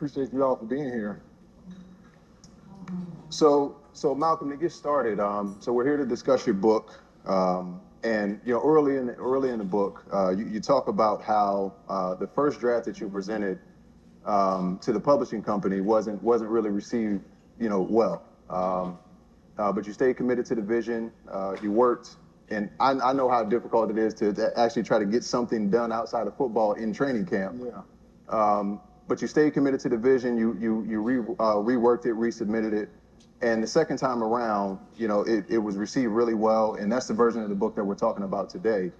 Appreciate you all for being here. So Malcolm, to get started, so we're here to discuss your book, and early in the book, you talk about how the first draft that you presented to the publishing company wasn't really received, well. But you stayed committed to the vision. You worked, and I know how difficult it is to actually try to get something done outside of football in training camp. Yeah. But you stayed committed to the vision. Reworked it, resubmitted it, and the second time around, it was received really well. And that's the version of the book that we're talking about today.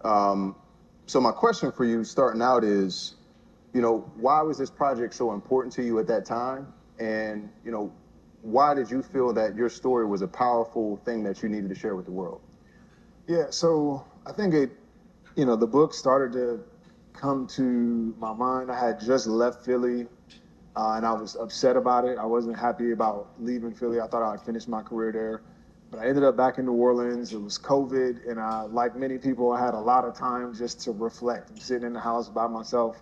So my question for you, starting out, is, why was this project so important to you at that time? And why did you feel that your story was a powerful thing that you needed to share with the world? Yeah, so I think the book started to come to my mind. I had just left Philly, and I was upset about it. I wasn't happy about leaving Philly. I thought I'd finish my career there. But I ended up back in New Orleans. It was COVID, and like many people, I had a lot of time just to reflect. I'm sitting in the house by myself.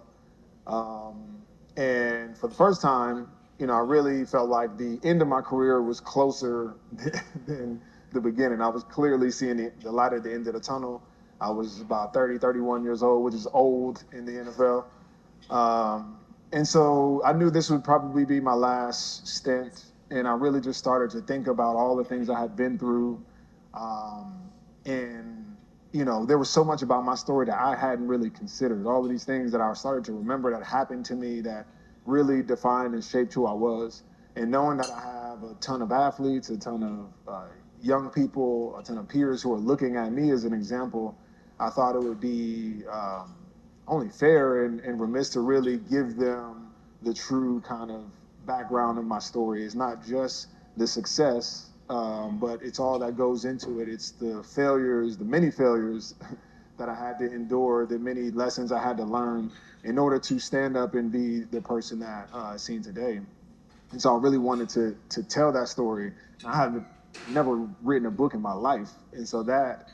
And for the first time, I really felt like the end of my career was closer than the beginning. I was clearly seeing the light at the end of the tunnel. I was about 30, 31 years old, which is old in the NFL. And so I knew this would probably be my last stint. And I really just started to think about all the things I had been through. And there was so much about my story that I hadn't really considered. All of these things that I started to remember that happened to me that really defined and shaped who I was. And knowing that I have a ton of athletes, a ton of young people, a ton of peers who are looking at me as an example, I thought it would be only fair and remiss to really give them the true kind of background of my story. It's not just the success, but it's all that goes into it. It's the failures, the many failures that I had to endure, the many lessons I had to learn in order to stand up and be the person that I've seen today. And so I really wanted to tell that story. I had never written a book in my life, and so that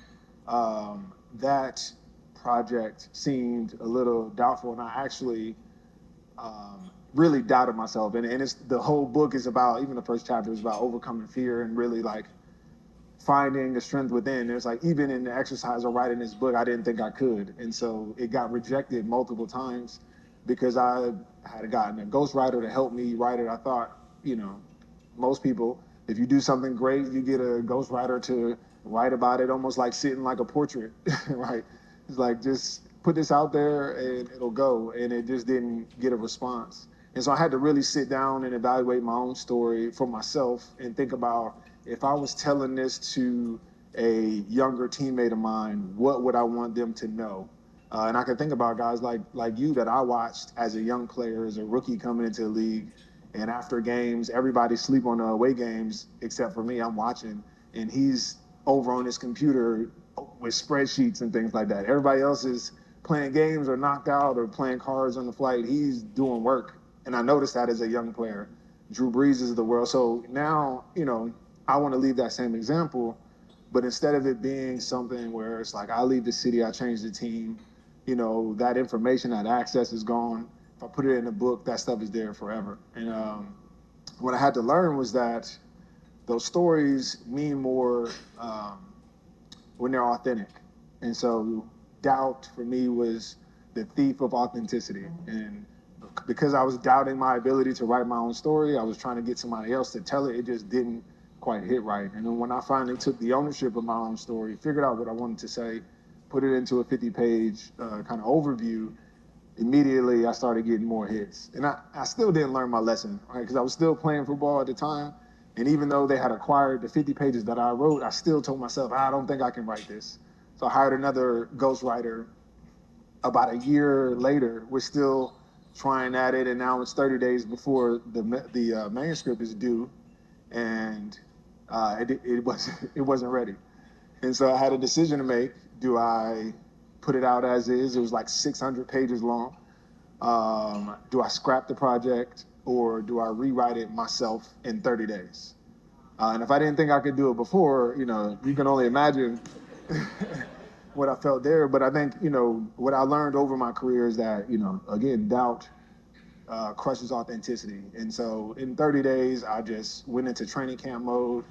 project seemed a little doubtful, and I actually really doubted myself. And it's the whole book is about, even the first chapter is about overcoming fear and really like finding the strength within. It's like, even in the exercise of writing this book, I didn't think I could. And so it got rejected multiple times because I had gotten a ghostwriter to help me write it. I thought, most people, if you do something great, you get a ghostwriter to write about it, almost like sitting like a portrait, right? It's like, just put this out there and it'll go. And it just didn't get a response. And so I had to really sit down and evaluate my own story for myself and think about, if I was telling this to a younger teammate of mine, what would I want them to know? And I can think about guys like you that I watched as a young player, as a rookie coming into the league. And after games, everybody sleep on the away games except for me. I'm watching, and he's over on his computer with spreadsheets and things like that. Everybody else is playing games or knocked out or playing cards on the flight. He's doing work. And I noticed that as a young player. Drew Brees is the world. So now, I want to leave that same example, but instead of it being something where it's like, I leave the city, I change the team, that information, that access is gone. If I put it in a book, that stuff is there forever. And what I had to learn was that those stories mean more when they're authentic. And so doubt for me was the thief of authenticity. And because I was doubting my ability to write my own story, I was trying to get somebody else to tell it. It just didn't quite hit right. And then when I finally took the ownership of my own story, figured out what I wanted to say, put it into a 50-page kind of overview, immediately I started getting more hits. And I still didn't learn my lesson, right? Because I was still playing football at the time. And even though they had acquired the 50 pages that I wrote, I still told myself, I don't think I can write this. So I hired another ghostwriter. About a year later, we're still trying at it, and now it's 30 days before the manuscript is due, and it wasn't ready. And so I had a decision to make. Do I put it out as is? It was like 600 pages long. Do I scrap the project, or do I rewrite it myself in 30 days? And if I didn't think I could do it before, you can only imagine what I felt there. But I think, what I learned over my career is that, again, doubt crushes authenticity. And so in 30 days, I just went into training camp mode,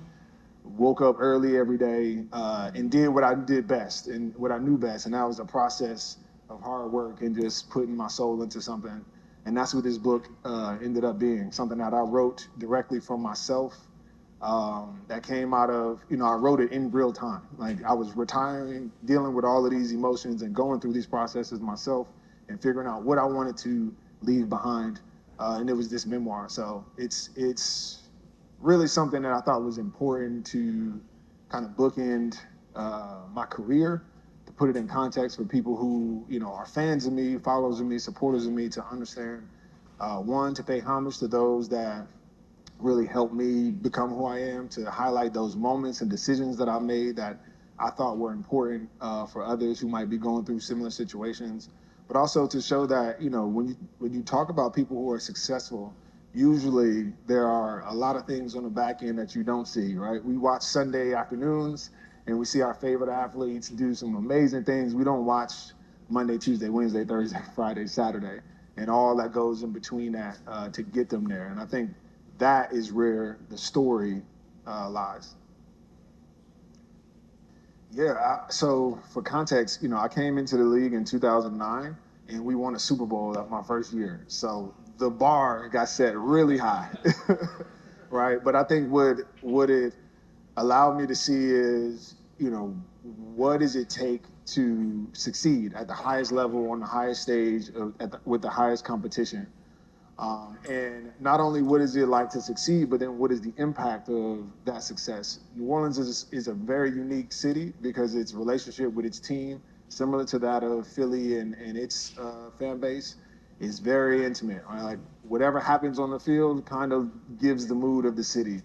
woke up early every day, and did what I did best and what I knew best. And that was a process of hard work and just putting my soul into something. And that's what this book ended up being, something that I wrote directly from myself. That came out of, I wrote it in real time. Like I was retiring, dealing with all of these emotions and going through these processes myself and figuring out what I wanted to leave behind. And it was this memoir. So it's really something that I thought was important to kind of bookend my career, to put it in context for people who, are fans of me, followers of me, supporters of me, to understand, one, to pay homage to those that really helped me become who I am, to highlight those moments and decisions that I made that I thought were important for others who might be going through similar situations, but also to show that, when you talk about people who are successful, usually there are a lot of things on the back end that you don't see, right? We watch Sunday afternoons and we see our favorite athletes do some amazing things. We don't watch Monday, Tuesday, Wednesday, Thursday, Friday, Saturday, and all that goes in between that to get them there. And I think that is where the story lies. Yeah, so for context, I came into the league in 2009 and we won a Super Bowl that my first year. So the bar got set really high, right? But I think what it allowed me to see is, what does it take to succeed at the highest level, on the highest stage, with the highest competition? And not only what is it like to succeed, but then what is the impact of that success? New Orleans is a very unique city because its relationship with its team, similar to that of Philly and its fan base, is very intimate. Right? Like whatever happens on the field kind of gives the mood of the city.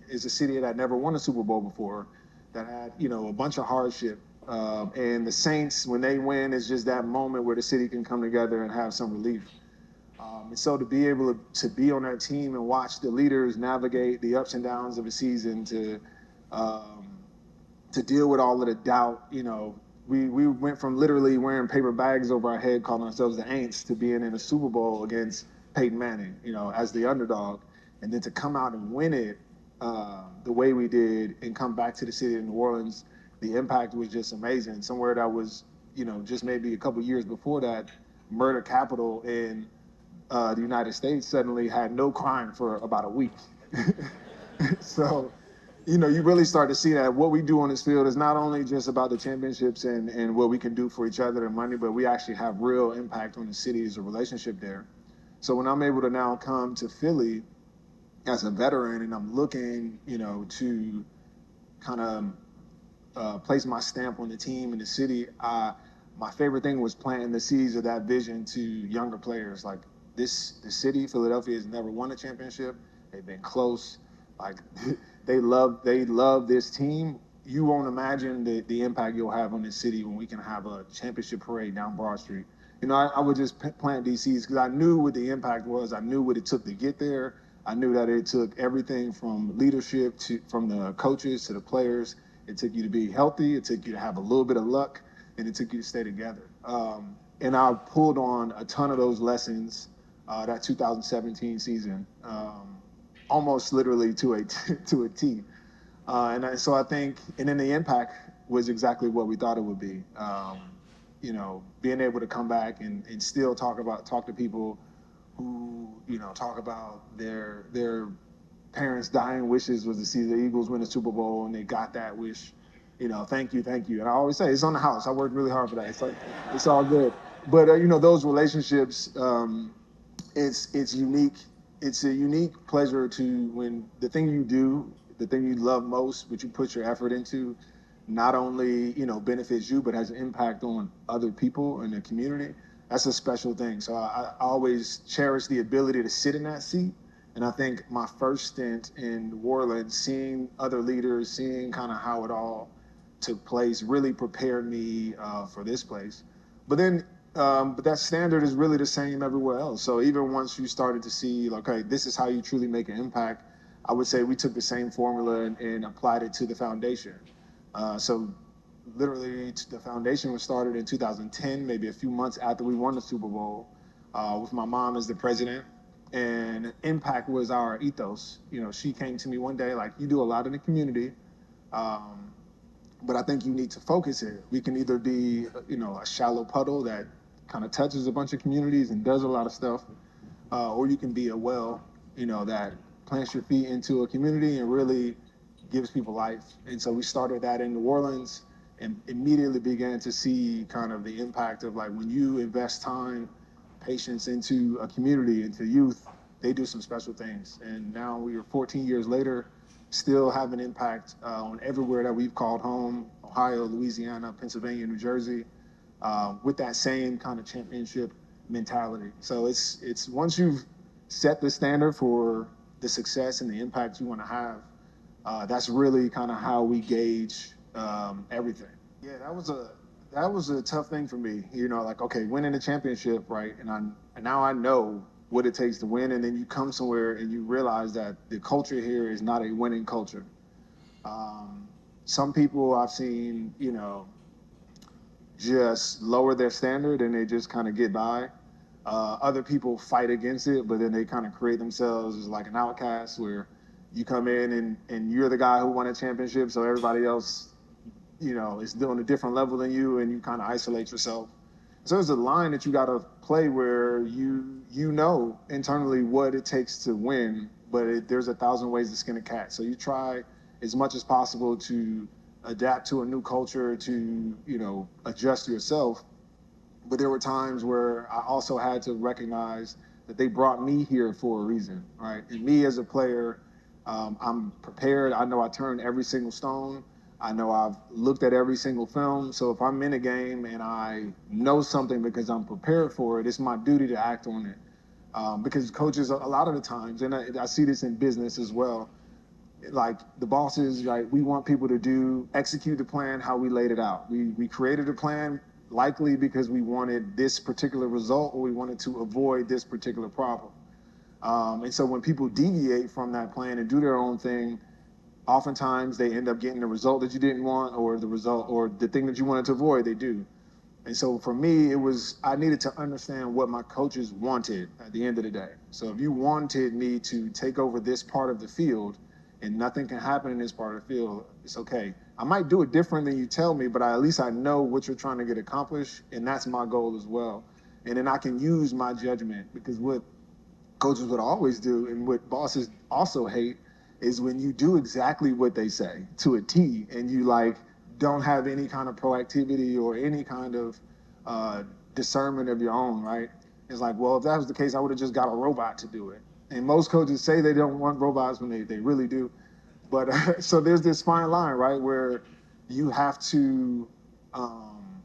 It's a city that never won a Super Bowl before, that had a bunch of hardship. And the Saints, when they win, is just that moment where the city can come together and have some relief. And so to be able to be on that team and watch the leaders navigate the ups and downs of a season, to deal with all of the doubt, we went from literally wearing paper bags over our head, calling ourselves the Aints, to being in a Super Bowl against Peyton Manning, as the underdog, and then to come out and win it the way we did and come back to the city of New Orleans. The impact was just amazing. Somewhere that was, just maybe a couple years before that, murder capital in the United States suddenly had no crime for about a week. So, you really start to see that what we do on this field is not only just about the championships and what we can do for each other and money, but we actually have real impact on the city as a relationship there. So when I'm able to now come to Philly as a veteran and I'm looking, to kind of place my stamp on the team and the city, my favorite thing was planting the seeds of that vision to younger players. Like the city, Philadelphia, has never won a championship. They've been close. Like they love this team. You won't imagine the impact you'll have on this city when we can have a championship parade down Broad Street. I would just plant these seeds because I knew what the impact was. I knew what it took to get there. I knew that it took everything from leadership from the coaches to the players. It took you to be healthy. It took you to have a little bit of luck, and it took you to stay together. And I pulled on a ton of those lessons that 2017 season, almost literally to a T. So I think, and then the impact was exactly what we thought it would be. Being able to come back and still talk to people who, talk about their parents' dying wishes was to see the Eagles win the Super Bowl, and they got that wish. Thank you. And I always say it's on the house. I worked really hard for that. It's like it's all good. But those relationships, it's unique. It's a unique pleasure to when the thing you do, the thing you love most, which you put your effort into, not only benefits you but has an impact on other people in the community. That's a special thing. So I always cherish the ability to sit in that seat. And I think my first stint in New Orleans, seeing other leaders, seeing kind of how it all took place, really prepared me for this place. But that standard is really the same everywhere else. So even once you started to see, okay, this is how you truly make an impact, I would say we took the same formula and applied it to the foundation. So literally the foundation was started in 2010, maybe a few months after we won the Super Bowl. with my mom as the president. And impact was our ethos. You know, she came to me one day like, you do a lot in the community, um, but I think you need to focus it. We can either be, you know, a shallow puddle that kind of touches a bunch of communities and does a lot of stuff, or you can be a well, you know, that plants your feet into a community and really gives people life. And so we started that in New Orleans and immediately began to see kind of the impact of like when you invest time, patience into a community, into youth, they do some special things. And now we are 14 years later, still have an impact on everywhere that we've called home: Ohio, Louisiana, Pennsylvania, New Jersey, with that same kind of championship mentality. So it's once you've set the standard for the success and the impact you want to have, that's really kind of how we gauge everything. Yeah, that was a tough thing for me. You know, like, okay, winning a championship, right? And now I know what it takes to win. And then you come somewhere and you realize that the culture here is not a winning culture. Some people I've seen, you know, just lower their standard and they just kind of get by. Other people fight against it, but then they kind of create themselves as like an outcast where you come in and you're the guy who won a championship, so everybody else, you know, is doing a different level than you, and you kind of isolate yourself. So there's a line that you got to play where you know internally what it takes to win, but there's 1,000 ways to skin a cat. So you try as much as possible to adapt to a new culture, to, you know, adjust yourself. But there were times where I also had to recognize that they brought me here for a reason, right? And me as a player, I'm prepared. I know I turned every single stone. I know I've looked at every single film. So if I'm in a game and I know something because I'm prepared for it, it's my duty to act on it. Because coaches, a lot of the times, and I see this in business as well, like the bosses, right? We want people to execute the plan how we laid it out. We created a plan likely because we wanted this particular result or we wanted to avoid this particular problem. And so when people deviate from that plan and do their own thing, oftentimes they end up getting the result that you didn't want, or the result or the thing that you wanted to avoid, they do. And so for me, I needed to understand what my coaches wanted at the end of the day. So if you wanted me to take over this part of the field and nothing can happen in this part of the field, it's okay. I might do it different than you tell me, but at least I know what you're trying to get accomplished, and that's my goal as well. And then I can use my judgment, because what coaches would always do and what bosses also hate is when you do exactly what they say to a T and you like don't have any kind of proactivity or any kind of discernment of your own, right? It's like, well, if that was the case, I would have just got a robot to do it. And most coaches say they don't want robots when they really do. But so there's this fine line, right, where you have to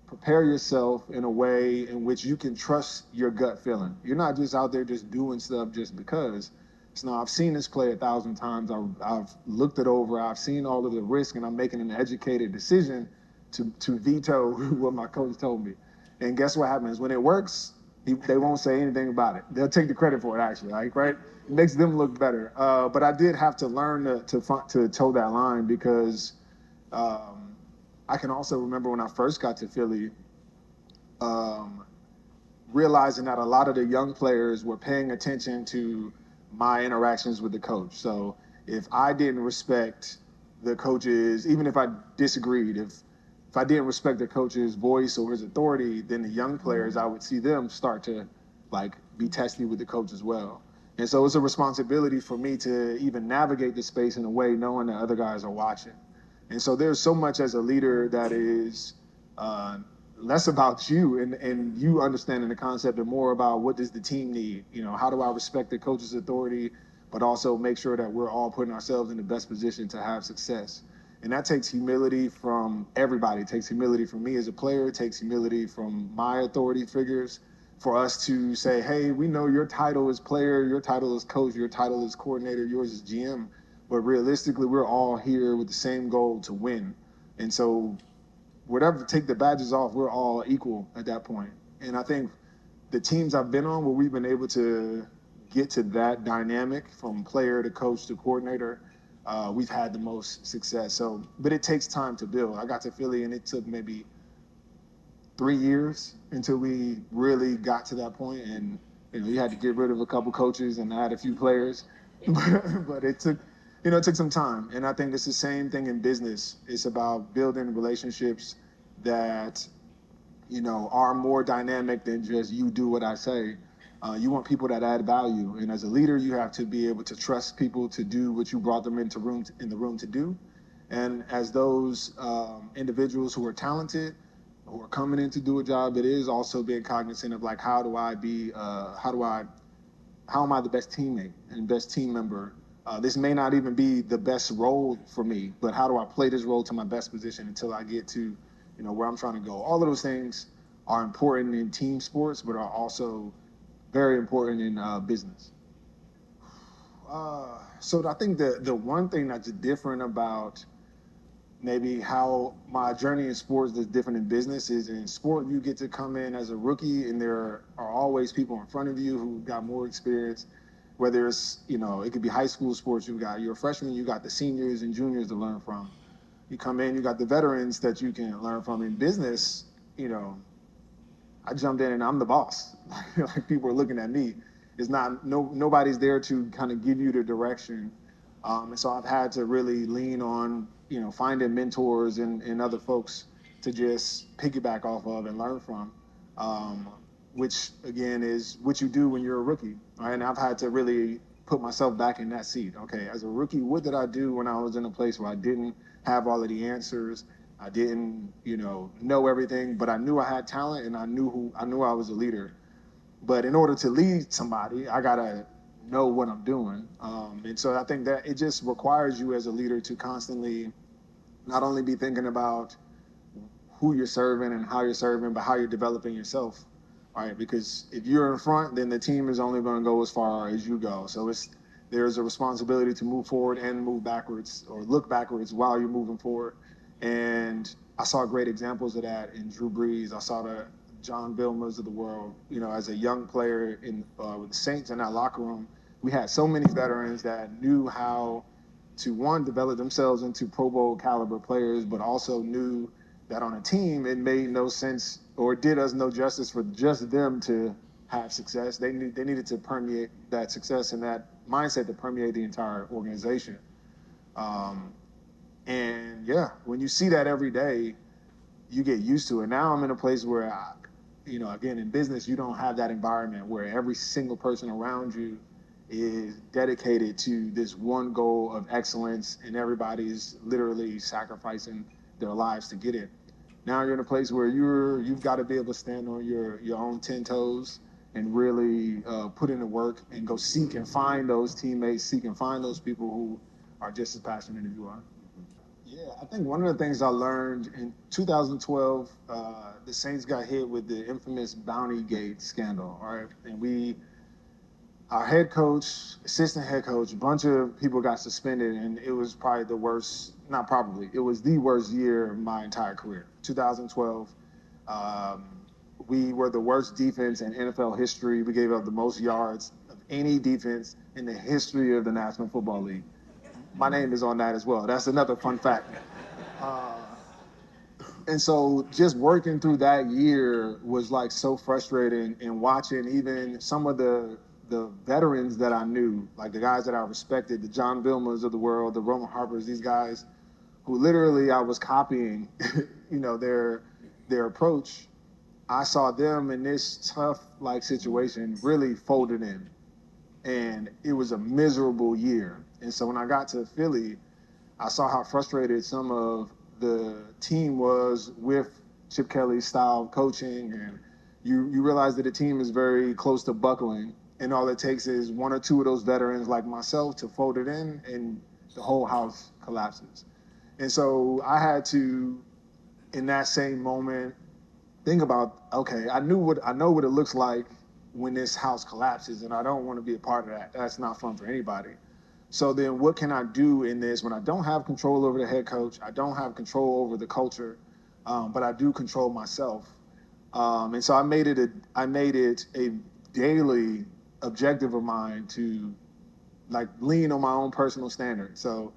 prepare yourself in a way in which you can trust your gut feeling. You're not just out there just doing stuff just because. So now I've seen this play 1,000 times. I've looked it over. I've seen all of the risk, and I'm making an educated decision to veto what my coach told me. And guess what happens? When it works, they won't say anything about it. They'll take the credit for it, actually, like, right? It makes them look better. But I did have to learn to toe that line, because I can also remember when I first got to Philly, realizing that a lot of the young players were paying attention to my interactions with the coach. So if I didn't respect the coaches, even if I disagreed, if I didn't respect the coach's voice or his authority, then the young players, I would see them start to like be testy with the coach as well. And so it's a responsibility for me to even navigate the space in a way knowing that other guys are watching. And so there's so much as a leader that is less about you and you understanding the concept, and more about what does the team need? You know, how do I respect the coach's authority, but also make sure that we're all putting ourselves in the best position to have success. And that takes humility from everybody. It takes humility from me as a player. It takes humility from my authority figures for us to say, hey, we know your title is player, your title is coach, your title is coordinator, yours is GM. But realistically, we're all here with the same goal to win. And so whatever, take the badges off, we're all equal at that point. And I think the teams I've been on where we've been able to get to that dynamic from player to coach to coordinator, we've had the most success. So, but it takes time to build. I got to Philly and it took maybe 3 years until we really got to that point. And You had to get rid of a couple coaches and add a few players, but it took some time. And I think it's the same thing in business. It's about building relationships that are more dynamic than just you do what I say. You want people that add value, and as a leader, you have to be able to trust people to do what you brought them in the room to do. And as those individuals who are talented, who are coming in to do a job, it is also being cognizant of like how am I the best teammate and best team member? This may not even be the best role for me, but how do I play this role to my best position until I get to where I'm trying to go? All of those things are important in team sports, but are also very important in business. So I think the one thing that's different about maybe how my journey in sports is different in business is in sport, you get to come in as a rookie and there are always people in front of you who got more experience, whether it's, it could be high school sports, you're a freshman, you got the seniors and juniors to learn from. You come in, you got the veterans that you can learn from. In business, I jumped in and I'm the boss. Like people are looking at me. It's not, nobody's there to kind of give you the direction. And so I've had to really lean on, finding mentors and other folks to just piggyback off of and learn from, which again is what you do when you're a rookie. Right? And I've had to really put myself back in that seat. Okay, as a rookie, what did I do when I was in a place where I didn't have all of the answers? I didn't, know everything, but I knew I had talent and I knew I was a leader. But in order to lead somebody, I gotta know what I'm doing. And so I think that it just requires you as a leader to constantly not only be thinking about who you're serving and how you're serving, but how you're developing yourself. All right, because if you're in front, then the team is only going to go as far as you go. So there's a responsibility to move forward and move backwards or look backwards while you're moving forward. And I saw great examples of that in Drew Brees. I saw the John Vilmas of the world, as a young player with the Saints in that locker room. We had so many veterans that knew how to, one, develop themselves into Pro Bowl caliber players, but also knew that on a team, it made no sense or did us no justice for just them to have success. They needed to permeate that success and that mindset to permeate the entire organization. And yeah, when you see that every day, you get used to it. Now I'm in a place where, again, in business, you don't have that environment where every single person around you is dedicated to this one goal of excellence and everybody's literally sacrificing their lives to get it. Now you're in a place where you've got to be able to stand on your own 10 toes and really put in the work and go seek and find those teammates, seek and find those people who are just as passionate as you are. Yeah, I think one of the things I learned in 2012, the Saints got hit with the infamous Bounty Gate scandal, right? And our head coach, assistant head coach, a bunch of people got suspended, and it was probably the worst, not probably, it was the worst year of my entire career. 2012, we were the worst defense in NFL history. We gave up the most yards of any defense in the history of the National Football League. My name is on that as well. That's another fun fact. And so just working through that year was like so frustrating, and watching even some of the veterans that I knew, like the guys that I respected, the John Vilmas of the world, the Roman Harpers, these guys who literally I was copying, their approach. I saw them in this tough situation really folded in, and it was a miserable year. And so when I got to Philly, I saw how frustrated some of the team was with Chip Kelly's style of coaching, and you realize that the team is very close to buckling, and all it takes is one or two of those veterans like myself to fold it in, and the whole house collapses. And so I had to, in that same moment, think about, okay, I know what it looks like when this house collapses, and I don't want to be a part of that. That's not fun for anybody. So then what can I do in this when I don't have control over the head coach, I don't have control over the culture, but I do control myself. And so I made it a daily objective of mine to lean on my own personal standard. So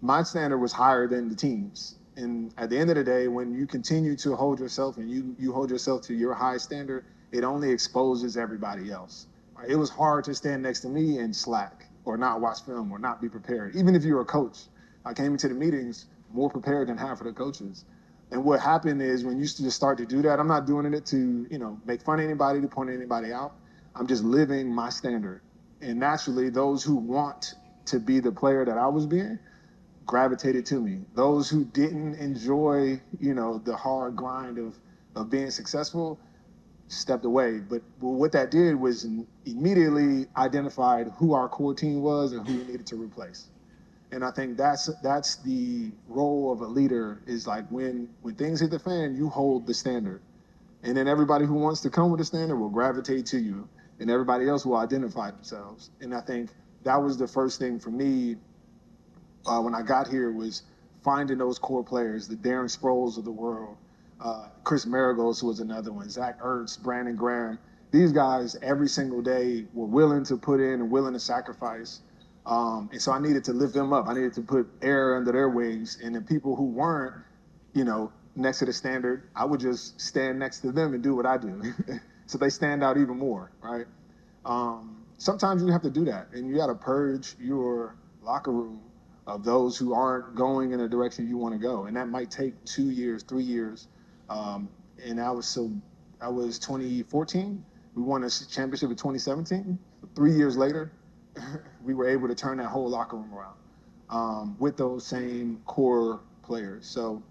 my standard was higher than the team's. And at the end of the day, when you continue to hold yourself and you hold yourself to your high standard, it only exposes everybody else. Right? It was hard to stand next to me and slack or not watch film or not be prepared. Even if you're a coach, I came into the meetings more prepared than half of the coaches. And what happened is when you just start to do that, I'm not doing it to, make fun of anybody, to point anybody out. I'm just living my standard. And naturally, those who want to be the player that I was being gravitated to me. Those who didn't enjoy, the hard grind of being successful stepped away. But what that did was immediately identified who our core team was and who we needed to replace. And I think that's the role of a leader, is like when things hit the fan, you hold the standard. And then everybody who wants to come with the standard will gravitate to you, and everybody else will identify themselves. And I think that was the first thing for me when I got here, was finding those core players, the Darren Sproles of the world, Chris Maragos was another one, Zach Ertz, Brandon Graham. These guys every single day were willing to put in and willing to sacrifice. And so I needed to lift them up. I needed to put air under their wings. And the people who weren't, next to the standard, I would just stand next to them and do what I do. So they stand out even more, right? Sometimes you have to do that, and you got to purge your locker room of those who aren't going in the direction you want to go. And that might take 2 years, 3 years. And that was 2014. We won a championship in 2017. 3 years later, we were able to turn that whole locker room around with those same core players. So,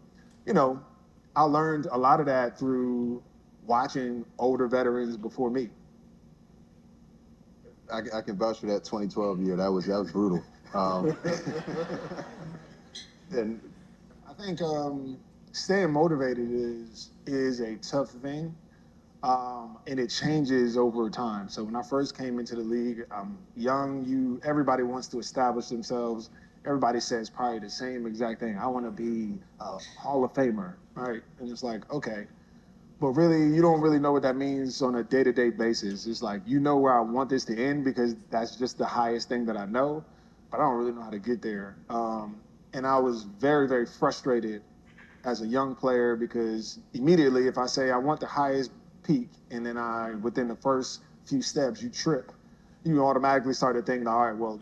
I learned a lot of that through watching older veterans before me. I can vouch for that 2012 year. That was brutal. And I think staying motivated is a tough thing. And it changes over time. So when I first came into the league, I'm young, everybody wants to establish themselves. Everybody says probably the same exact thing. I want to be a Hall of Famer, right? And it's like, okay. But really, you don't really know what that means on a day-to-day basis. It's like, where I want this to end because that's just the highest thing that I know, but I don't really know how to get there. And I was very, very frustrated as a young player because immediately if I say I want the highest peak and then within the first few steps, you trip, you automatically started thinking, all right, well,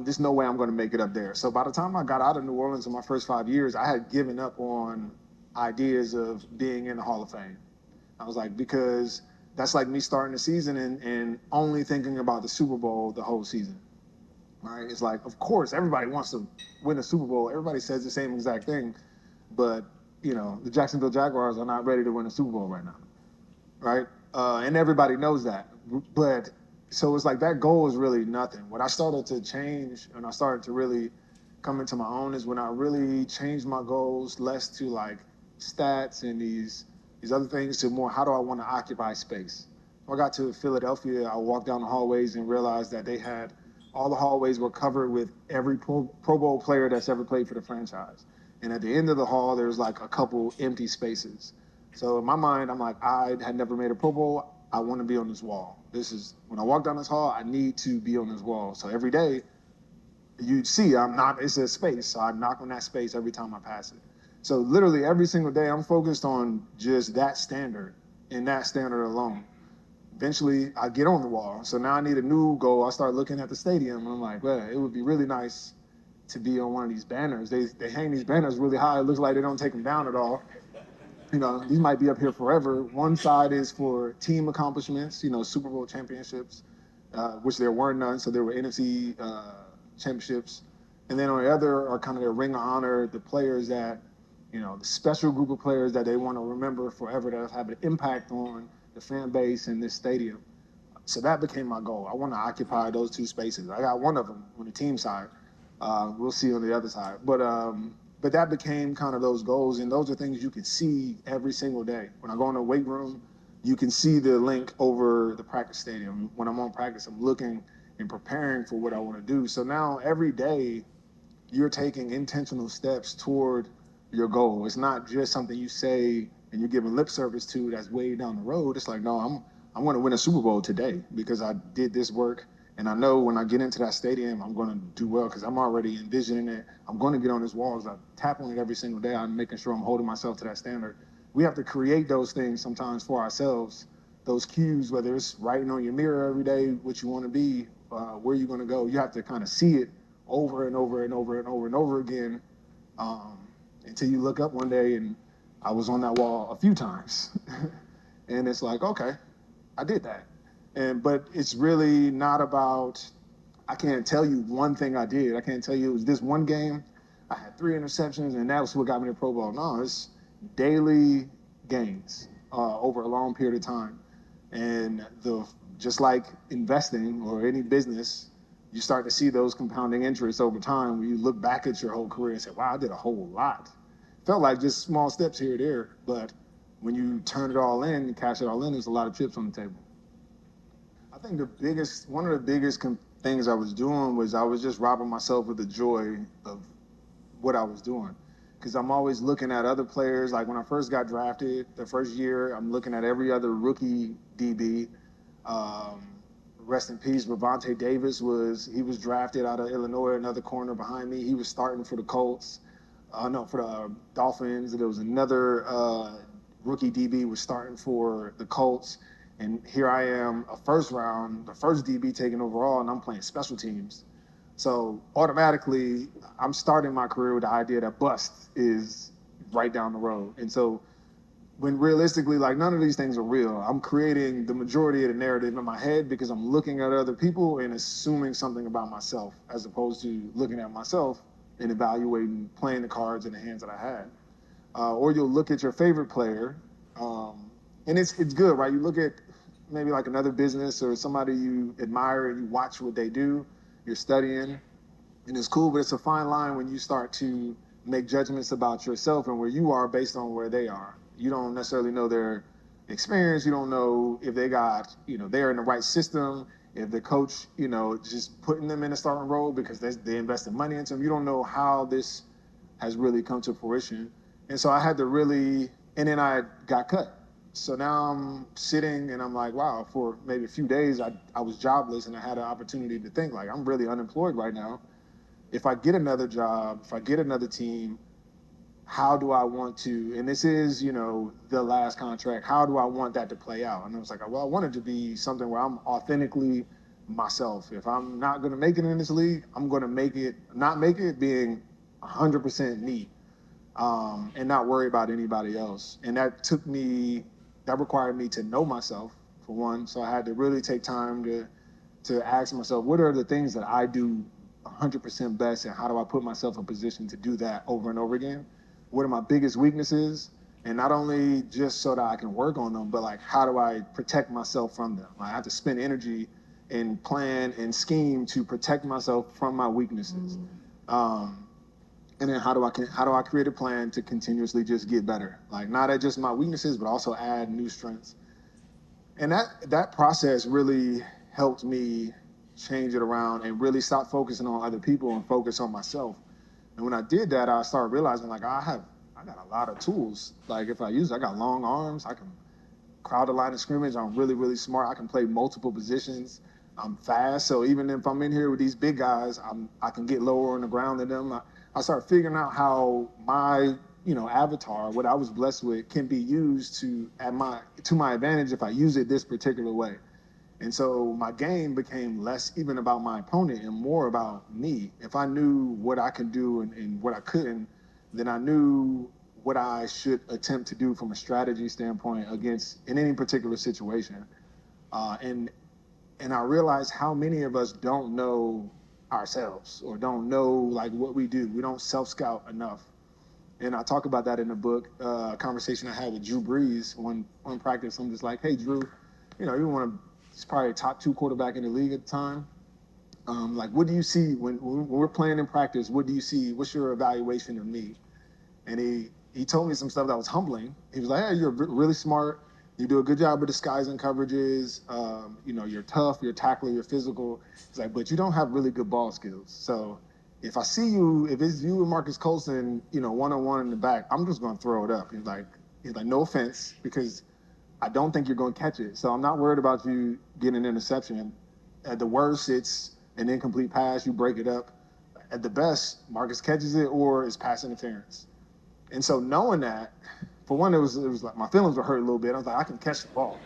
there's no way I'm going to make it up there. So by the time I got out of New Orleans in my first 5 years, I had given up on ideas of being in the Hall of Fame. I was like, because that's like me starting the season and only thinking about the Super Bowl the whole season, right? It's like, of course, everybody wants to win a Super Bowl. Everybody says the same exact thing, but the Jacksonville Jaguars are not ready to win a Super Bowl right now, right? And everybody knows that. But so it's like that goal is really nothing. What I started to change and I started to really come into my own is when I really changed my goals less to like stats and these other things to more, how do I want to occupy space? When I got to Philadelphia, I walked down the hallways and realized that all the hallways were covered with every Pro Bowl player that's ever played for the franchise. And at the end of the hall, there's like a couple empty spaces. So in my mind, I'm like, I had never made a Pro Bowl. I want to be on this wall. When I walk down this hall, I need to be on this wall. So every day, you see, it's a space. So I knock on that space every time I pass it. So literally every single day, I'm focused on just that standard and that standard alone. Eventually, I get on the wall. So now I need a new goal. I start looking at the stadium, and I'm like, well, it would be really nice to be on one of these banners. They hang these banners really high. It looks like they don't take them down at all. These might be up here forever. One side is for team accomplishments, Super Bowl championships, which there were none. So there were NFC championships. And then on the other are kind of their ring of honor, the players that, the special group of players that they want to remember forever that have an impact on the fan base in this stadium. So that became my goal. I want to occupy those two spaces. I got one of them on the team side. We'll see on the other side. But that became kind of those goals, and those are things you can see every single day. When I go in the weight room, you can see the link over the practice stadium. When I'm on practice, I'm looking and preparing for what I want to do. So now every day, you're taking intentional steps toward your goal. It's not just something you say and you're giving lip service to that's way down the road. It's like, no, I'm going to win a Super Bowl today because I did this work. And I know when I get into that stadium, I'm going to do well because I'm already envisioning it. I'm going to get on this wall. As I tap on it every single day. I'm making sure I'm holding myself to that standard. we have to create those things sometimes for ourselves, those cues, whether it's writing on your mirror every day what you want to be, where you're going to go. You have to kind of see it over and over and over and over and over again, um, until you look up one day and I was on that wall a few times. And it's like, okay, I did that. But it's really not about, I can't tell you one thing I did. I can't tell you it was this one game. I had 3 interceptions and that was what got me to Pro Bowl. No, it's daily gains over a long period of time. And just like investing or any business, you start to see those compounding interests over time when you look back at your whole career and say, wow, I did a whole lot. Felt like just small steps here or there, but when you turn it all in, cash it all in, there's a lot of chips on the table. I think one of the biggest things I was doing was I was just robbing myself of the joy of what I was doing. Because I'm always looking at other players. Like when I first got drafted, the first year, I'm looking at every other rookie DB. Rest in peace, Ravonte Davis was drafted out of Illinois, another corner behind me. He was starting for the Colts. No, for the Dolphins. There was another rookie DB was starting for the Colts. And here I am, the first DB taken overall, and I'm playing special teams. So automatically, I'm starting my career with the idea that bust is right down the road. And so when realistically, like none of these things are real, I'm creating the majority of the narrative in my head because I'm looking at other people and assuming something about myself as opposed to looking at myself and evaluating, playing the cards in the hands that I had. Or you'll look at your favorite player, and it's good, right? You look at maybe like another business or somebody you admire and you watch what they do, you're studying, and it's cool, but it's a fine line when you start to make judgments about yourself and where you are based on where they are. You don't necessarily know their experience. You don't know if they got, they're in the right system, if the coach, just putting them in a starting role because they invested money into them. You don't know how this has really come to fruition. And so I had to really, and then I got cut. So now I'm sitting and I'm like, wow, for maybe a few days, I was jobless and I had an opportunity to think like, I'm really unemployed right now. If I get another job, if I get another team, how do I want to, and this is, the last contract, how do I want that to play out? And I was like, well, I want it to be something where I'm authentically myself. If I'm not going to make it in this league, I'm going to not make it being 100% me, and not worry about anybody else. And that required me to know myself, for one. So I had to really take time to ask myself, what are the things that I do 100% best, and how do I put myself in a position to do that over and over again? What are my biggest weaknesses? And not only just so that I can work on them, but like, how do I protect myself from them? I have to spend energy and plan and scheme to protect myself from my weaknesses. And then how do I create a plan to continuously just get better? Like not at just my weaknesses, but also add new strengths. And that process really helped me change it around and really stop focusing on other people and focus on myself. And when I did that, I started realizing like I got a lot of tools. Like if I use it, I got long arms. I can crowd the line of scrimmage. I'm really, really smart. I can play multiple positions. I'm fast. So even if I'm in here with these big guys, I can get lower on the ground than them. I started figuring out how my avatar, what I was blessed with, can be used to my advantage if I use it this particular way. And so my game became less even about my opponent and more about me. If I knew what I could do and what I couldn't, then I knew what I should attempt to do from a strategy standpoint in any particular situation. And I realized how many of us don't know ourselves or don't know like what we do. We don't self-scout enough. And I talk about that in the book, a conversation I had with Drew Brees one practice. I'm just like, hey, Drew, he's probably a top 2 quarterback in the league at the time. Like, what do you see when we're playing in practice? What do you see? What's your evaluation of me? And he told me some stuff that was humbling. He was like, hey, you're really smart. You do a good job of disguising coverages. You're tough, you're tackler, you're physical. He's like, but you don't have really good ball skills. So if I see you, if it's you and Marcus Colston, one-on-one in the back, I'm just going to throw it up. He's like, no offense, because I don't think you're going to catch it. So I'm not worried about you getting an interception. At the worst, it's an incomplete pass. You break it up. At the best, Marcus catches it or it's pass interference. And so knowing that for one, it was like my feelings were hurt a little bit. I was like, I can catch the ball.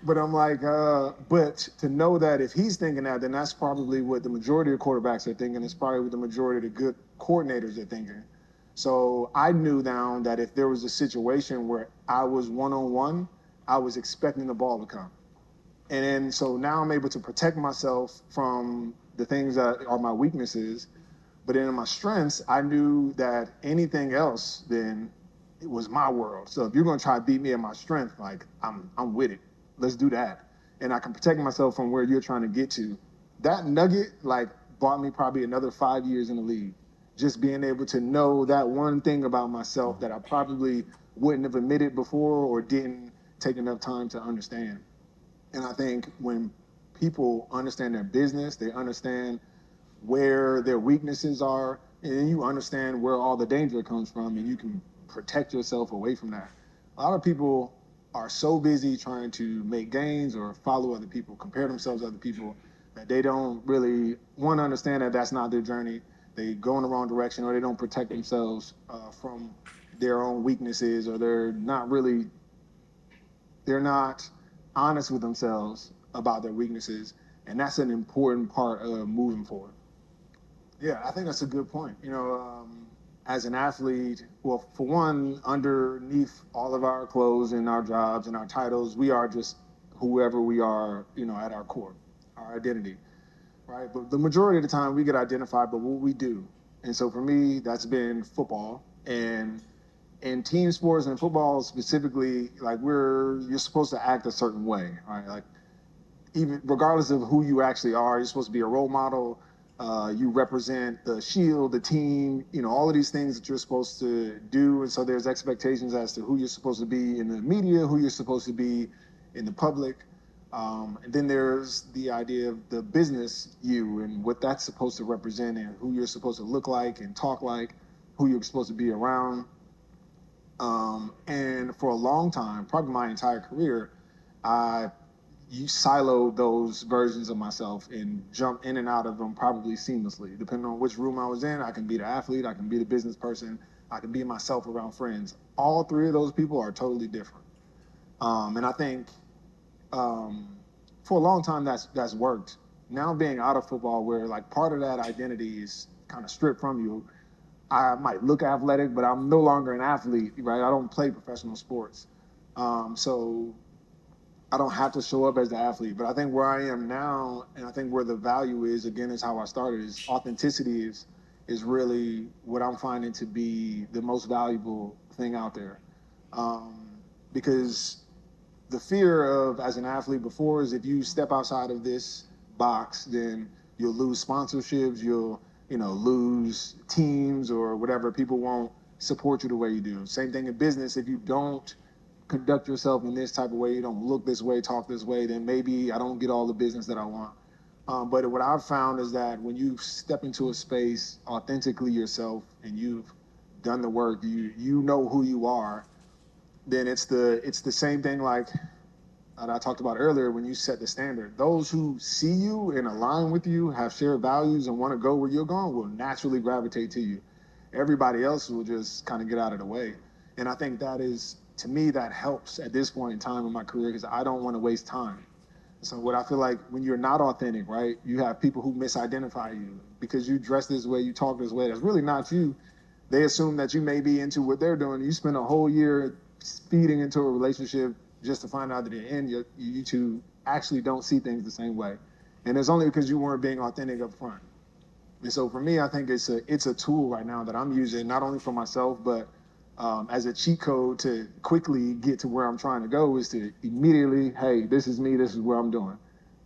But I'm like, but to know that if he's thinking that, then that's probably what the majority of quarterbacks are thinking. It's probably what the majority of the good coordinators are thinking. So I knew now that if there was a situation where I was one-on-one, I was expecting the ball to come. And then so now I'm able to protect myself from the things that are my weaknesses. But in my strengths, I knew that anything else, then it was my world. So if you're gonna try to beat me at my strength, like I'm with it. Let's do that. And I can protect myself from where you're trying to get to. That nugget like bought me probably another 5 years in the league. Just being able to know that one thing about myself that I probably wouldn't have admitted before or didn't take enough time to understand. And I think when people understand their business, they understand where their weaknesses are, and then you understand where all the danger comes from, and you can protect yourself away from that. A lot of people are so busy trying to make gains or follow other people, compare themselves to other people, that they don't really want to understand that that's not their journey. They go in the wrong direction, or they don't protect themselves from their own weaknesses, or they're not honest with themselves about their weaknesses, and that's an important part of moving forward. Yeah, I think that's a good point. As an athlete, well, for one, underneath all of our clothes and our jobs and our titles, we are just whoever we are, at our core, our identity, right? But the majority of the time, we get identified by what we do. And so for me, that's been football. And in team sports and football specifically, like you're supposed to act a certain way, right? Like even regardless of who you actually are, you're supposed to be a role model. You represent the shield, the team, all of these things that you're supposed to do. And so there's expectations as to who you're supposed to be in the media, who you're supposed to be in the public. And then there's the idea of the business you and what that's supposed to represent and who you're supposed to look like and talk like, who you're supposed to be around. And for a long time, probably my entire career, you siloed those versions of myself and jump in and out of them probably seamlessly. Depending on which room I was in, I can be the athlete, I can be the business person, I can be myself around friends. All three of those people are totally different. And I think for a long time that's worked. Now being out of football, where like part of that identity is kind of stripped from you, I might look athletic, but I'm no longer an athlete, right? I don't play professional sports. So I don't have to show up as the athlete. But I think where I am now, and I think where the value is, again, is how I started, is authenticity is really what I'm finding to be the most valuable thing out there. Because the fear of, as an athlete before, is if you step outside of this box, then you'll lose sponsorships, you'll lose teams or whatever. People won't support you the way you do. Same thing in business. If you don't conduct yourself in this type of way, you don't look this way, talk this way, then maybe I don't get all the business that I want. But what I've found is that when you step into a space authentically yourself and you've done the work, you know who you are, then it's the same thing like that I talked about earlier when you set the standard. Those who see you and align with you, have shared values and want to go where you're going will naturally gravitate to you. Everybody else will just kind of get out of the way. And I think that is, to me, that helps at this point in time in my career because I don't want to waste time. So what I feel like when you're not authentic, right, you have people who misidentify you because you dress this way, you talk this way. That's really not you. They assume that you may be into what they're doing. You spend a whole year speeding into a relationship just to find out that in the end, you two actually don't see things the same way. And it's only because you weren't being authentic up front. And so for me, I think it's a tool right now that I'm using, not only for myself, but as a cheat code to quickly get to where I'm trying to go is to immediately, hey, this is me, this is where I'm doing.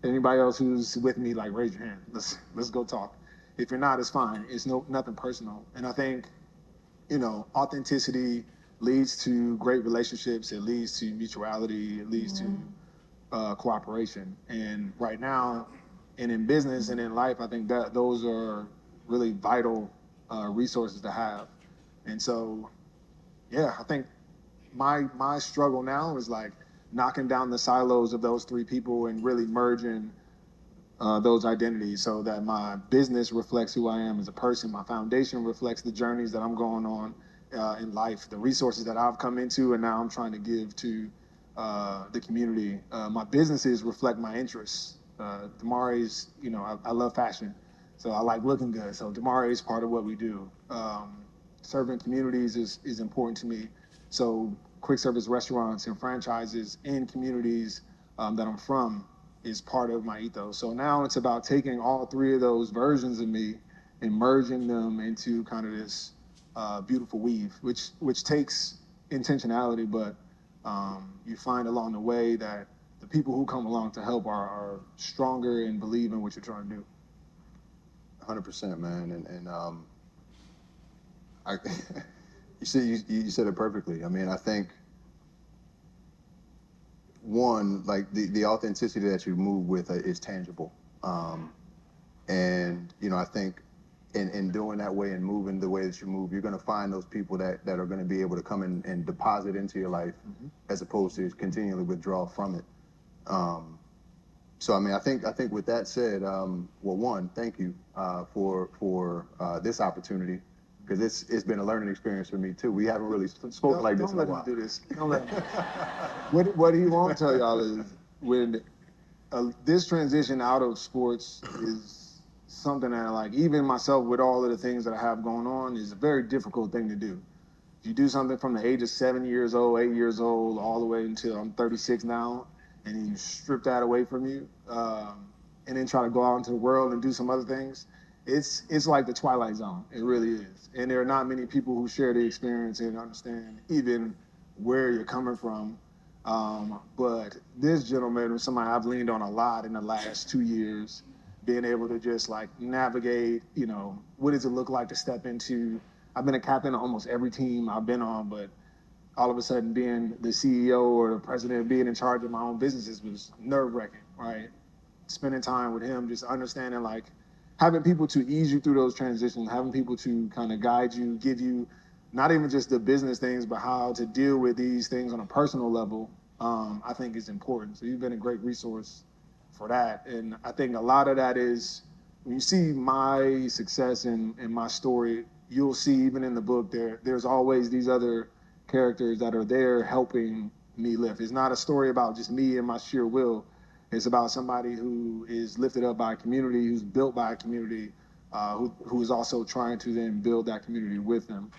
Anybody else who's with me, like raise your hand. Let's go talk. If you're not, it's fine. It's nothing personal. And I think, authenticity leads to great relationships. It leads to mutuality. It leads to cooperation. And right now, and in business and in life, I think that those are really vital resources to have. And so, yeah, I think my struggle now is like knocking down the silos of those three people and really merging those identities so that my business reflects who I am as a person. My foundation reflects the journeys that I'm going on. in life, the resources that I've come into, and now I'm trying to give to the community. My businesses reflect my interests. Damari's, I love fashion, so I like looking good. So Damari is part of what we do. Serving communities is important to me. So quick service restaurants and franchises in communities that I'm from is part of my ethos. So now it's about taking all three of those versions of me and merging them into kind of this beautiful weave, which takes intentionality, but you find along the way that the people who come along to help are stronger and believe in what you're trying to do. 100%, man. And I, you said it perfectly. I mean, I think one, like the authenticity that you move with is tangible. And, I think in doing that way and moving the way that you move, you're going to find those people that are going to be able to come in and deposit into your life as opposed to continually withdraw from it. So, I mean, I think with that said, well, one, thank you for this opportunity, because it's been a learning experience for me too. We haven't really spoken like this in a while. Don't let him do this. Don't let him. What he won't tell y'all is when this transition out of sports is something that, like, even myself with all of the things that I have going on, is a very difficult thing to do. You do something from the age of 7 years old, 8 years old, all the way until I'm 36 now, and you strip that away from you, and then try to go out into the world and do some other things. It's like the Twilight Zone. It really is. And there are not many people who share the experience and understand even where you're coming from. But this gentleman was somebody I've leaned on a lot in the last 2 years, being able to just like navigate, what does it look like to step into. I've been a captain of almost every team I've been on, but all of a sudden being the CEO or the president, being in charge of my own businesses was nerve-wracking, right? Spending time with him, just understanding, like, having people to ease you through those transitions, having people to kind of guide you, give you not even just the business things, but how to deal with these things on a personal level, I think is important. So you've been a great resource for that. And I think a lot of that is, when you see my success and my story, you'll see even in the book there's always these other characters that are there helping me lift. It's not a story about just me and my sheer will. It's about somebody who is lifted up by a community, who's built by a community, who is also trying to then build that community with them.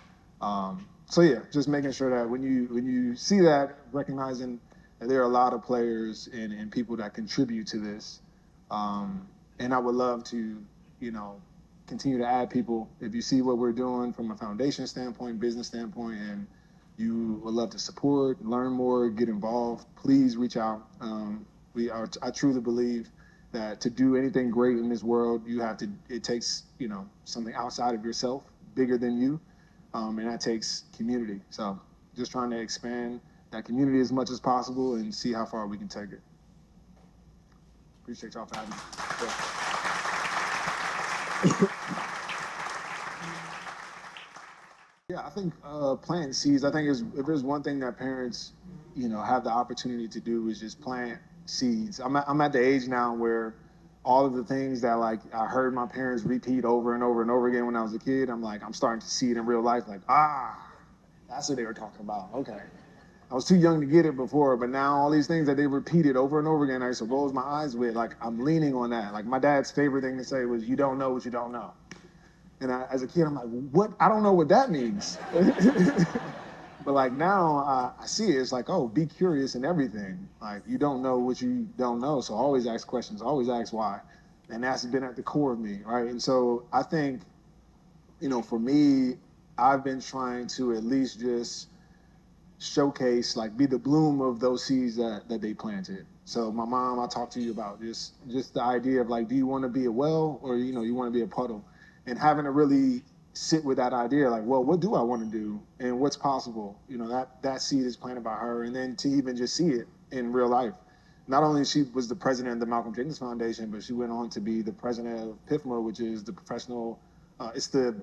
So yeah, just making sure that when you see that, recognizing that there are a lot of players and people that contribute to this. And I would love to, continue to add people. If you see what we're doing from a foundation standpoint, business standpoint, and you would love to support, learn more, get involved, please reach out. I truly believe that to do anything great in this world, it takes, something outside of yourself, bigger than you, and that takes community. So just trying to expand that community as much as possible and see how far we can take it. Appreciate y'all for having me. Yeah, I think planting seeds. I think if there's one thing that parents, have the opportunity to do, is just plant seeds. I'm at the age now where all of the things that, like, I heard my parents repeat over and over and over again when I was a kid, I'm starting to see it in real life. Like, that's what they were talking about. Okay. I was too young to get it before, but now all these things that they repeated over and over again, I used to roll my eyes with. Like, I'm leaning on that. Like, my dad's favorite thing to say was, "You don't know what you don't know." And as a kid, I'm like, what? I don't know what that means. But like now, I see it. It's like, oh, be curious in everything. Like, you don't know what you don't know, so always ask questions, always ask why. And that's been at the core of me, right? And so I think, for me, I've been trying to at least just showcase, like, be the bloom of those seeds that they planted. So my mom, I talked to you about just the idea of, like, do you want to be a well, or you want to be a puddle? And having to really sit with that idea, like, well, what do I want to do and what's possible? That seed is planted by her, and then to even just see it in real life. Not only she was the president of the Malcolm Jenkins Foundation, but she went on to be the president of PIFMA, which is the professional, it's the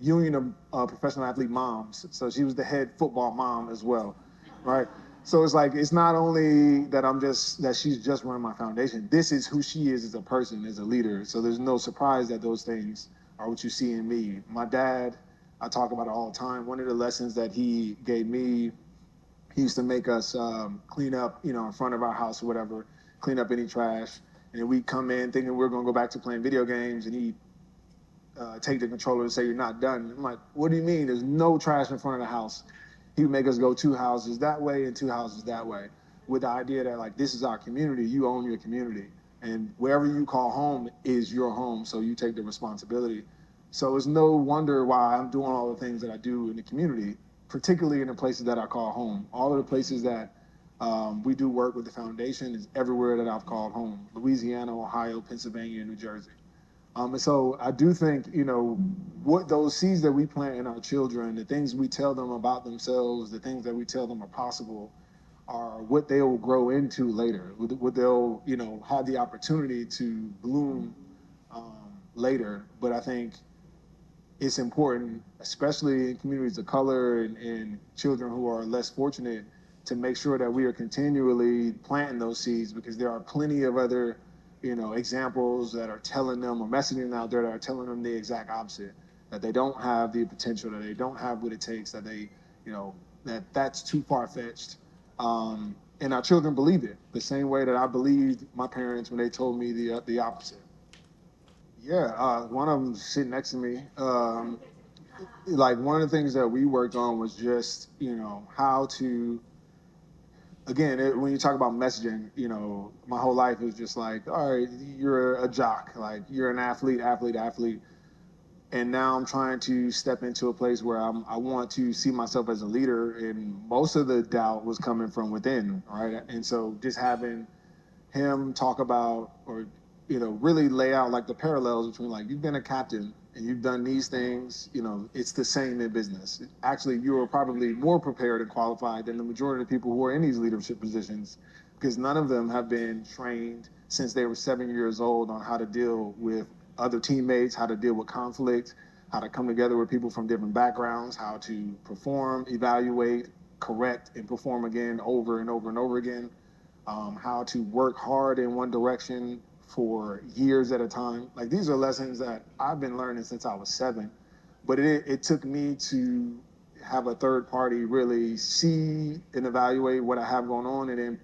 Union of Professional Athlete Moms. So she was the head football mom as well, right? So it's like, it's not only that she's just running my foundation. This is who she is as a person, as a leader. So there's no surprise that those things are what you see in me. My dad, I talk about it all the time. One of the lessons that he gave me, he used to make us clean up, in front of our house or whatever, clean up any trash. And we'd come in thinking we are going to go back to playing video games, and he'd take the controller and say, "You're not done." I'm like, "What do you mean? There's no trash in front of the house." He would make us go 2 houses that way and 2 houses that way, with the idea that, like, this is our community. You own your community. And wherever you call home is your home, so you take the responsibility. So it's no wonder why I'm doing all the things that I do in the community, particularly in the places that I call home. All of the places that we do work with the foundation is everywhere that I've called home: Louisiana, Ohio, Pennsylvania, and New Jersey. And so I do think, what those seeds that we plant in our children, the things we tell them about themselves, the things that we tell them are possible, are what they will grow into later, what they'll, have the opportunity to bloom later. But I think it's important, especially in communities of color and children who are less fortunate, to make sure that we are continually planting those seeds, because there are plenty of other, examples that are telling them or messaging out there that are telling them the exact opposite, that they don't have the potential, that they don't have what it takes, that they, that's too far-fetched. And our children believe it the same way that I believed my parents when they told me the opposite. Yeah, one of them sitting next to me. Like, one of the things that we worked on was just, how to, again, when you talk about messaging, my whole life is just like, all right, you're a jock, like, you're an athlete. And now I'm trying to step into a place where I want to see myself as a leader, and most of the doubt was coming from within, right? And so just having him talk about, or really lay out, like, the parallels between, like, you've been a captain and you've done these things, it's the same in business. Actually, you are probably more prepared and qualified than the majority of the people who are in these leadership positions, because none of them have been trained since they were 7 years old on how to deal with other teammates, how to deal with conflict, how to come together with people from different backgrounds, how to perform, evaluate, correct, and perform again over and over and over again, how to work hard in one direction for years at a time. Like, these are lessons that I've been learning since I was 7, but it took me to have a third party really see and evaluate what I have going on, and then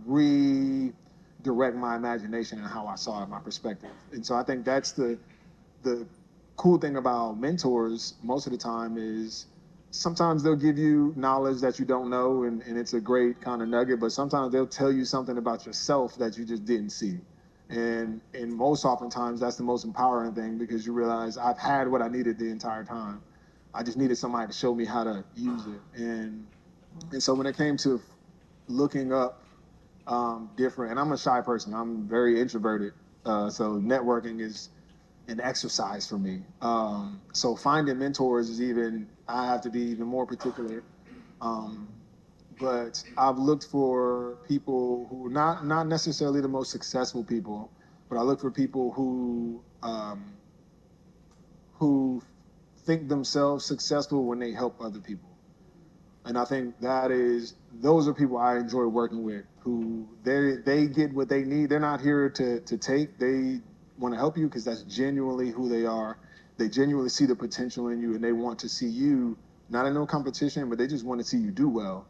redirect my imagination and how I saw it, my perspective. And so I think that's the cool thing about mentors most of the time, is sometimes they'll give you knowledge that you don't know, and it's a great kind of nugget, but sometimes they'll tell you something about yourself that you just didn't see. And most oftentimes that's the most empowering thing, because you realize I've had what I needed the entire time. I just needed somebody to show me how to use it. And so when it came to looking up different, and I'm a shy person, I'm very introverted, so networking is an exercise for me. So finding mentors is I have to be even more particular. But I've looked for people who not necessarily the most successful people, but I look for people who think themselves successful when they help other people. And I think those are people I enjoy working with, who they get what they need. They're not here to take. They want to help you because that's genuinely who they are. They genuinely see the potential in you, and they want to see you, not in no competition, but they just want to see you do well.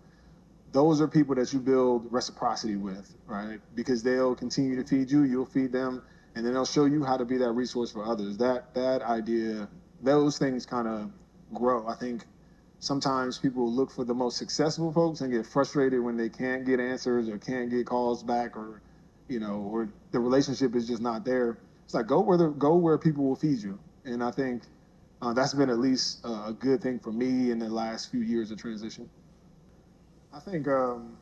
Those are people that you build reciprocity with, right? Because they'll continue to feed you, you'll feed them, and then they'll show you how to be that resource for others. That idea, those things kind of grow. I think sometimes people look for the most successful folks and get frustrated when they can't get answers or can't get calls back, or or the relationship is just not there. It's like, go where people will feed you. And I think that's been at least a good thing for me in the last few years of transition. I think, and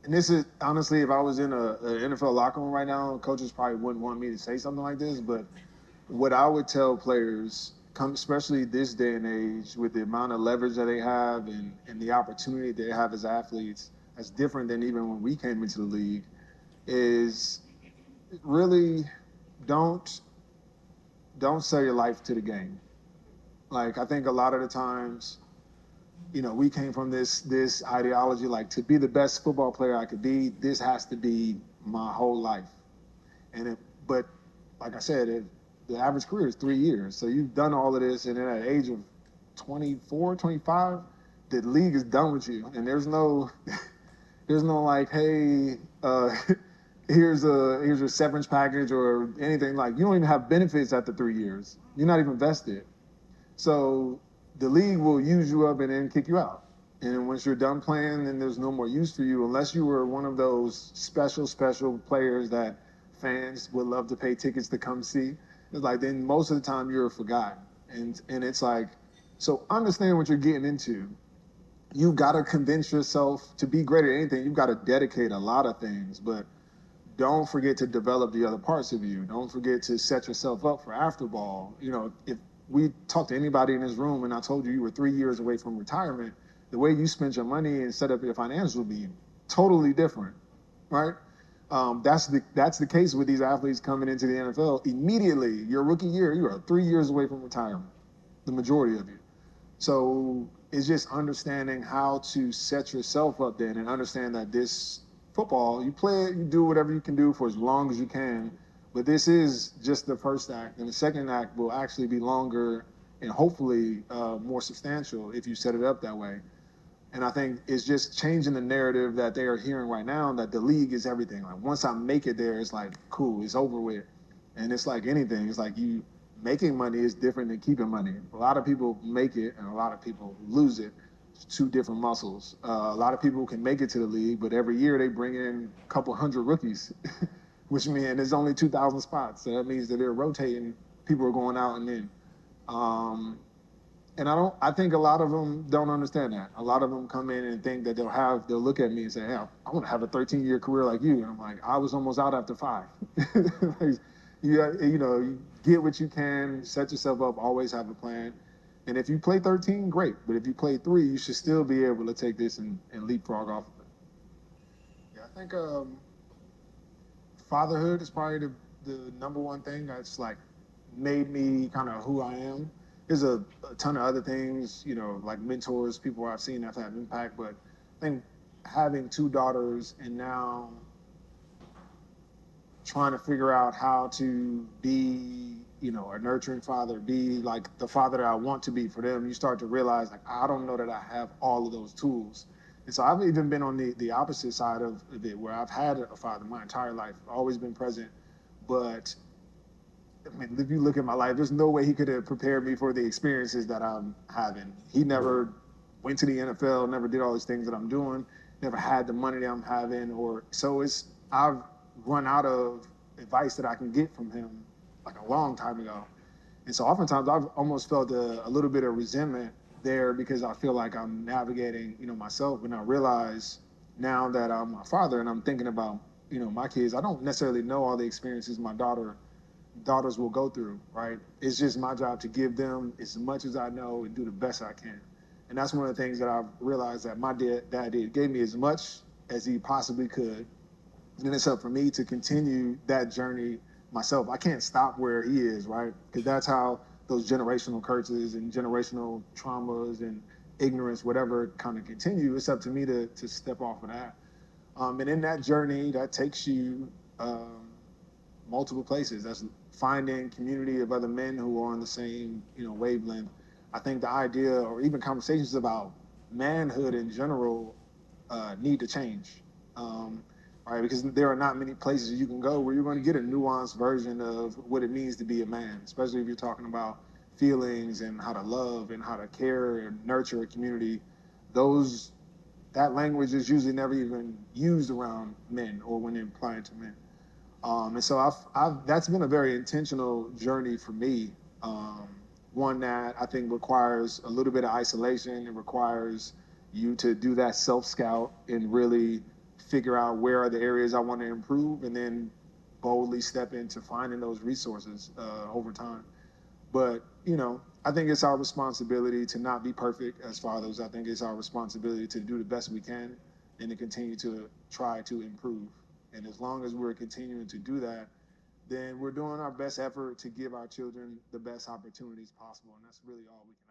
this is honestly, if I was in an NFL locker room right now, coaches probably wouldn't want me to say something like this, but what I would tell players, especially this day and age, with the amount of leverage that they have and the opportunity they have as athletes, that's different than even when we came into the league, is really don't sell your life to the game. Like, I think a lot of the times, we came from this ideology, like, to be the best football player I could be, this has to be my whole life. But like I said, the average career is 3 years. So you've done all of this, and then at the age of 24, 25, the league is done with you, and there's no there's no like, hey, here's your severance package or anything. Like, you don't even have benefits after 3 years. You're not even vested. So the league will use you up and then kick you out. And once you're done playing, then there's no more use for you unless you were one of those special players that fans would love to pay tickets to come see. It's like, then most of the time you're forgotten. And it's like, so understand what you're getting into. You've got to convince yourself to be great at anything. You've got to dedicate a lot of things, but don't forget to develop the other parts of you. Don't forget to set yourself up for after ball. You know, if we talked to anybody in this room and I told you were 3 years away from retirement, the way you spent your money and set up your financials would be totally different, right? That's the case with these athletes coming into the NFL. Immediately, your rookie year, you are 3 years away from retirement, the majority of you. So it's just understanding how to set yourself up then and understand that this football, you play it, you do whatever you can do for as long as you can, but this is just the first act, and the second act will actually be longer and hopefully more substantial if you set it up that way. And I think it's just changing the narrative that they are hearing right now that the league is everything. Like, once I make it there, it's like, cool, it's over with. And it's like anything. It's like, you making money is different than keeping money. A lot of people make it and a lot of people lose it. It's two different muscles. A lot of people can make it to the league, but every year they bring in a couple hundred rookies, which means there's only 2,000 spots. So that means that they're rotating. People are going out and in. And I think a lot of them don't understand that. A lot of them come in and think that they'll look at me and say, hey, I want to have a 13-year career like you. And I'm like, I was almost out after 5. Like, you get what you can, set yourself up, always have a plan. And if you play 13, great. But if you play 3, you should still be able to take this and leapfrog off of it. Yeah, I think fatherhood is probably the number one thing that's like made me kind of who I am. There's a ton of other things, like mentors, people I've seen that have had impact, but I think having 2 daughters and now trying to figure out how to be, a nurturing father, be like the father that I want to be for them, you start to realize, like, I don't know that I have all of those tools. And so I've even been on the opposite side of it, where I've had a father my entire life, always been present, but I mean, if you look at my life, there's no way he could have prepared me for the experiences that I'm having. He never went to the NFL, never did all these things that I'm doing, never had the money that I'm having, I've run out of advice that I can get from him like a long time ago. And so oftentimes I've almost felt a little bit of resentment there because I feel like I'm navigating, myself. And I realize now that I'm a father and I'm thinking about, my kids, I don't necessarily know all the experiences my daughters will go through, right? It's just my job to give them as much as I know and do the best I can. And that's one of the things that I've realized that my dad did. Gave me as much as he possibly could. And it's up for me to continue that journey myself. I can't stop where he is, right? Because that's how those generational curses and generational traumas and ignorance, whatever, kind of continue. It's up to me to step off of that. And in that journey, that takes you multiple places. That's finding community of other men who are on the same, wavelength. I think the idea, or even conversations about manhood in general, need to change, right? Because there are not many places you can go where you're going to get a nuanced version of what it means to be a man, especially if you're talking about feelings and how to love and how to care and nurture a community. That language is usually never even used around men or when applying to men. And so that's been a very intentional journey for me. One that I think requires a little bit of isolation. It requires you to do that self-scout and really figure out where are the areas I want to improve, and then boldly step into finding those resources over time. But, I think it's our responsibility to not be perfect as fathers. I think it's our responsibility to do the best we can and to continue to try to improve. And as long as we're continuing to do that, then we're doing our best effort to give our children the best opportunities possible. And that's really all we can